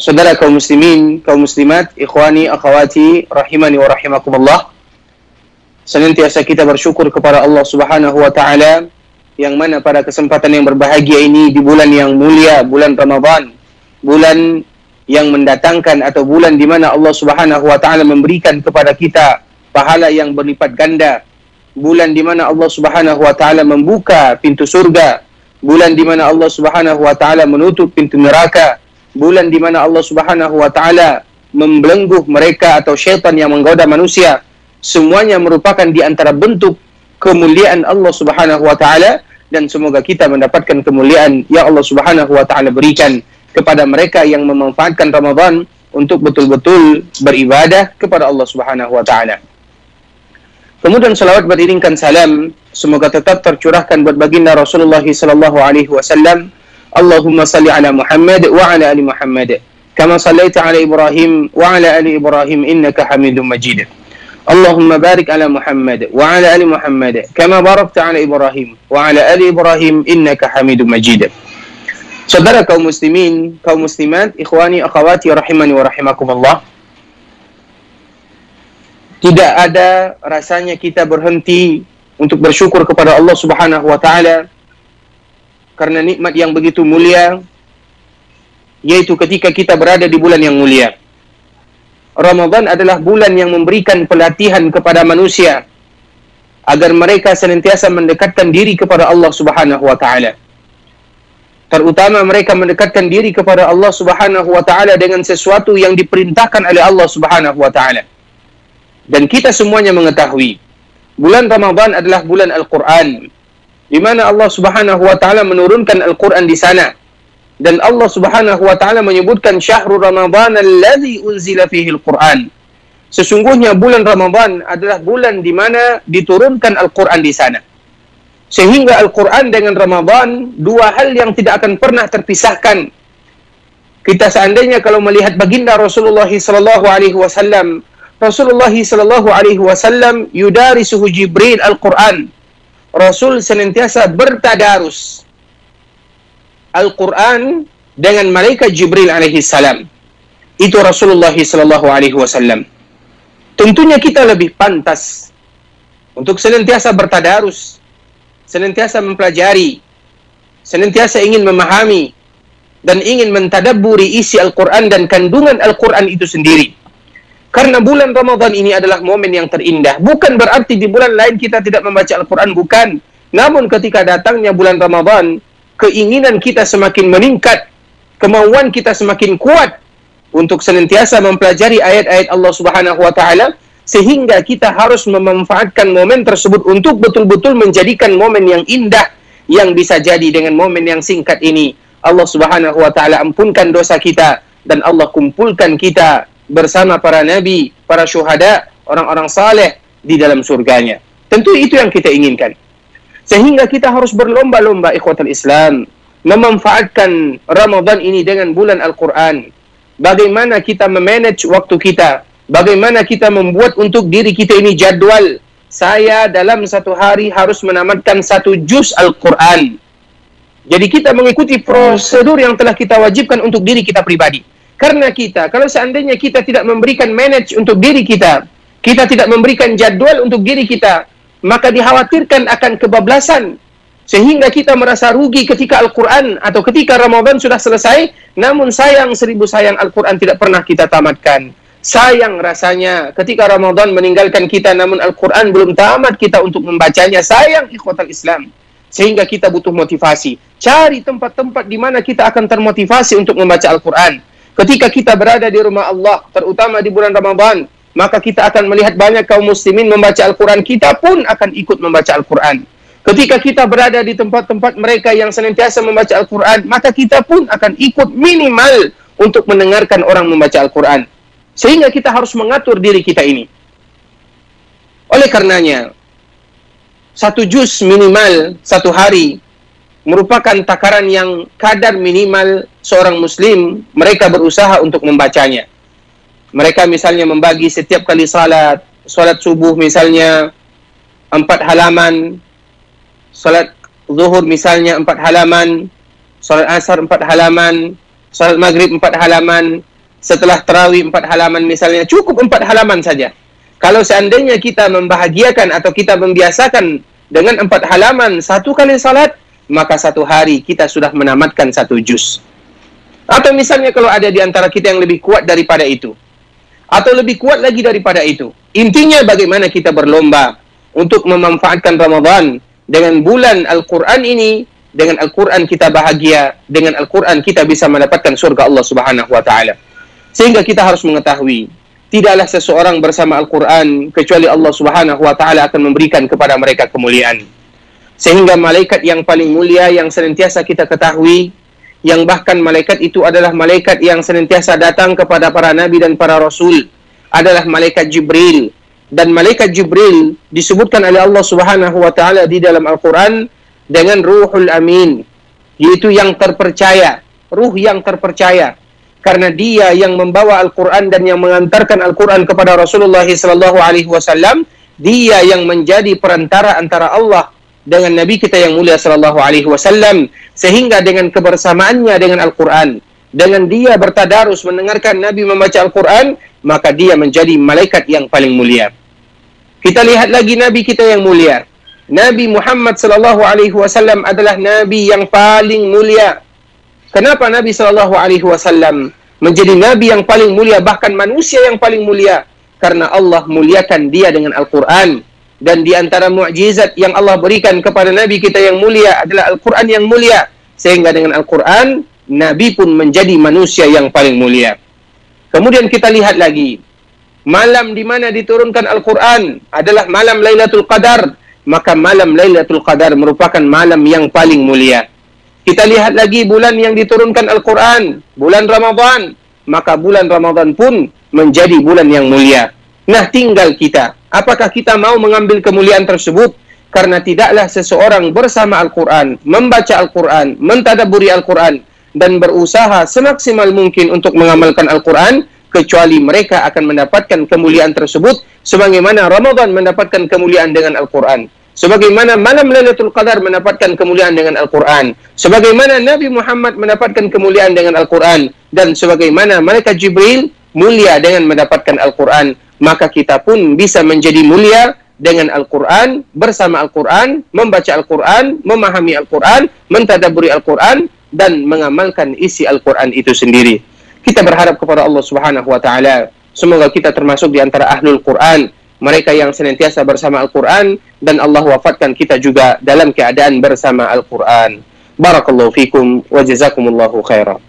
Saudara kaum muslimin, kaum muslimat, ikhwani, akhwati, rahimani wa rahimakumullah. Senantiasa kita bersyukur kepada Allah Subhanahu wa taala yang mana pada kesempatan yang berbahagia ini di bulan yang mulia, bulan Ramadan, bulan yang mendatangkan atau bulan di mana Allah Subhanahu wa taala memberikan kepada kita pahala yang berlipat ganda, bulan di mana Allah Subhanahu wa taala membuka pintu surga, bulan di mana Allah Subhanahu wa taala menutup pintu neraka, bulan di mana Allah Subhanahu wa taala membelenggu mereka atau syaitan yang menggoda manusia. Semuanya merupakan di antara bentuk kemuliaan Allah Subhanahu wa taala, dan semoga kita mendapatkan kemuliaan yang Allah Subhanahu wa taala berikan kepada mereka yang memanfaatkan Ramadan untuk betul-betul beribadah kepada Allah Subhanahu wa taala. Kemudian salawat beriringkan salam semoga tetap tercurahkan buat baginda Rasulullah sallallahu alaihi wasallam. Allahumma salli ala Muhammad wa ala ali Muhammad kama sallaita ala Ibrahim wa ala ali Ibrahim innaka Hamidum Majid. Allahumma barik ala Muhammad wa ala ali Muhammad kama barakta ala Ibrahim wa ala ali Ibrahim innaka Hamidum Majid. Saudara kaum muslimin, kaum muslimat, ikhwani, akhwati, rahimani wa rahimakumullah. Tidak ada rasanya kita berhenti untuk bersyukur kepada Allah Subhanahu wa taala karena nikmat yang begitu mulia, yaitu ketika kita berada di bulan yang mulia. Ramadan adalah bulan yang memberikan pelatihan kepada manusia agar mereka senantiasa mendekatkan diri kepada Allah Subhanahu wa taala. Terutama mereka mendekatkan diri kepada Allah Subhanahu wa taala dengan sesuatu yang diperintahkan oleh Allah Subhanahu wa taala. Dan kita semuanya mengetahui bulan Ramadan adalah bulan Al-Quran, di mana Allah Subhanahu wa taala menurunkan Al-Quran di sana. Dan Allah Subhanahu wa taala menyebutkan syahrul Ramadan allazi unzila fihi Al-Quran. Sesungguhnya bulan Ramadan adalah bulan di mana diturunkan Al-Quran di sana. Sehingga Al-Quran dengan Ramadan dua hal yang tidak akan pernah terpisahkan. Kita seandainya kalau melihat baginda Rasulullah sallallahu alaihi wasallam, Rasulullah sallallahu alaihi wasallam yudarisuhu Jibril Al-Quran. Rasul senantiasa bertadarus Al-Quran dengan malaikat Jibril alaihi salam. Itu Rasulullah sallallahu alaihi wasallam. Tentunya kita lebih pantas untuk senantiasa bertadarus, senantiasa mempelajari, senantiasa ingin memahami dan ingin mentadabburi isi Al-Quran dan kandungan Al-Quran itu sendiri. Karena bulan Ramadan ini adalah momen yang terindah. Bukan berarti di bulan lain kita tidak membaca Al-Quran, bukan. Namun ketika datangnya bulan Ramadan, keinginan kita semakin meningkat, kemauan kita semakin kuat untuk senantiasa mempelajari ayat-ayat Allah Subhanahu wa taala, sehingga kita harus memanfaatkan momen tersebut untuk betul-betul menjadikan momen yang indah, yang bisa jadi dengan momen yang singkat ini Allah Subhanahu wa taala ampunkan dosa kita dan Allah kumpulkan kita bersama para nabi, para syuhada, orang-orang saleh di dalam surganya. Tentu itu yang kita inginkan. Sehingga kita harus berlomba-lomba ikhwatul Islam memanfaatkan Ramadan ini dengan bulan Al-Quran. Bagaimana kita memanage waktu kita, bagaimana kita membuat untuk diri kita ini jadwal. Saya dalam satu hari harus menamatkan 1 juz Al-Quran. Jadi kita mengikuti prosedur yang telah kita wajibkan untuk diri kita pribadi. Karena kita, kalau seandainya kita tidak memberikan manage untuk diri kita, kita tidak memberikan jadwal untuk diri kita, maka dikhawatirkan akan kebablasan. Sehingga kita merasa rugi ketika Al-Quran atau ketika Ramadan sudah selesai, namun sayang 1000 sayang Al-Quran tidak pernah kita tamatkan. Sayang rasanya ketika Ramadan meninggalkan kita, namun Al-Quran belum tamat kita untuk membacanya. Sayang ikhwatal Islam. Sehingga kita butuh motivasi. Cari tempat-tempat di mana kita akan termotivasi untuk membaca Al-Quran. Ketika kita berada di rumah Allah, terutama di bulan Ramadan, maka kita akan melihat banyak kaum muslimin membaca Al-Quran. Kita pun akan ikut membaca Al-Quran. Ketika kita berada di tempat-tempat mereka yang senantiasa membaca Al-Quran, maka kita pun akan ikut minimal untuk mendengarkan orang membaca Al-Quran. Sehingga kita harus mengatur diri kita ini. Oleh karenanya, 1 juz minimal 1 hari merupakan takaran yang kadar minimal seorang muslim mereka berusaha untuk membacanya. Mereka misalnya membagi setiap kali salat subuh misalnya 4 halaman, salat zuhur misalnya 4 halaman, salat asar 4 halaman, salat maghrib 4 halaman, setelah tarawih 4 halaman misalnya, cukup 4 halaman saja. Kalau seandainya kita membahagiakan atau kita membiasakan dengan 4 halaman 1 kali salat, maka 1 hari kita sudah menamatkan 1 juz. Atau misalnya kalau ada di antara kita yang lebih kuat daripada itu, atau lebih kuat lagi daripada itu. Intinya bagaimana kita berlomba untuk memanfaatkan Ramadan dengan bulan Al-Quran ini. Dengan Al-Quran kita bahagia, dengan Al-Quran kita bisa mendapatkan surga Allah Subhanahu wa Ta'ala. Sehingga kita harus mengetahui, tidaklah seseorang bersama Al-Quran kecuali Allah Subhanahu wa Ta'ala akan memberikan kepada mereka kemuliaan. Sehingga malaikat yang paling mulia yang senantiasa kita ketahui, yang bahkan malaikat itu adalah malaikat yang senantiasa datang kepada para nabi dan para rasul, adalah malaikat Jibril. Dan malaikat Jibril disebutkan oleh Allah Subhanahu wa Ta'ala di dalam Al-Quran dengan Ruhul Amin, yaitu yang terpercaya, ruh yang terpercaya, karena dia yang membawa Al-Quran dan yang mengantarkan Al-Quran kepada Rasulullah SAW. Dia yang menjadi perantara antara Allah dengan Nabi kita yang mulia SAW, sehingga dengan kebersamaannya dengan Al-Quran, dengan dia bertadarus mendengarkan Nabi membaca Al-Quran, maka dia menjadi malaikat yang paling mulia. Kita lihat lagi Nabi kita yang mulia, Nabi Muhammad SAW adalah Nabi yang paling mulia. Kenapa Nabi SAW menjadi Nabi yang paling mulia, bahkan manusia yang paling mulia? Karena Allah muliakan dia dengan Al-Quran. Dan di antara mukjizat yang Allah berikan kepada Nabi kita yang mulia adalah Al-Quran yang mulia. Sehingga dengan Al-Quran, Nabi pun menjadi manusia yang paling mulia. Kemudian kita lihat lagi, malam di mana diturunkan Al-Quran adalah malam Lailatul Qadar. Maka malam Lailatul Qadar merupakan malam yang paling mulia. Kita lihat lagi bulan yang diturunkan Al-Quran, bulan Ramadan. Maka bulan Ramadan pun menjadi bulan yang mulia. Nah, tinggal kita, apakah kita mau mengambil kemuliaan tersebut? Karena tidaklah seseorang bersama Al-Quran, membaca Al-Quran, mentadabburi Al-Quran, dan berusaha semaksimal mungkin untuk mengamalkan Al-Quran, kecuali mereka akan mendapatkan kemuliaan tersebut sebagaimana Ramadan mendapatkan kemuliaan dengan Al-Quran, sebagaimana malam Lailatul Qadar mendapatkan kemuliaan dengan Al-Quran, sebagaimana Nabi Muhammad mendapatkan kemuliaan dengan Al-Quran, dan sebagaimana malaikat Jibril mulia dengan mendapatkan Al-Quran. Maka kita pun bisa menjadi mulia dengan Al-Quran, bersama Al-Quran, membaca Al-Quran, memahami Al-Quran, mentadabburi Al-Quran, dan mengamalkan isi Al-Quran itu sendiri. Kita berharap kepada Allah Subhanahu wa Ta'ala, semoga kita termasuk di antara Ahlul Quran, mereka yang senantiasa bersama Al-Quran, dan Allah wafatkan kita juga dalam keadaan bersama Al-Quran. Barakallahu fikum wa jazakumullahu khairan.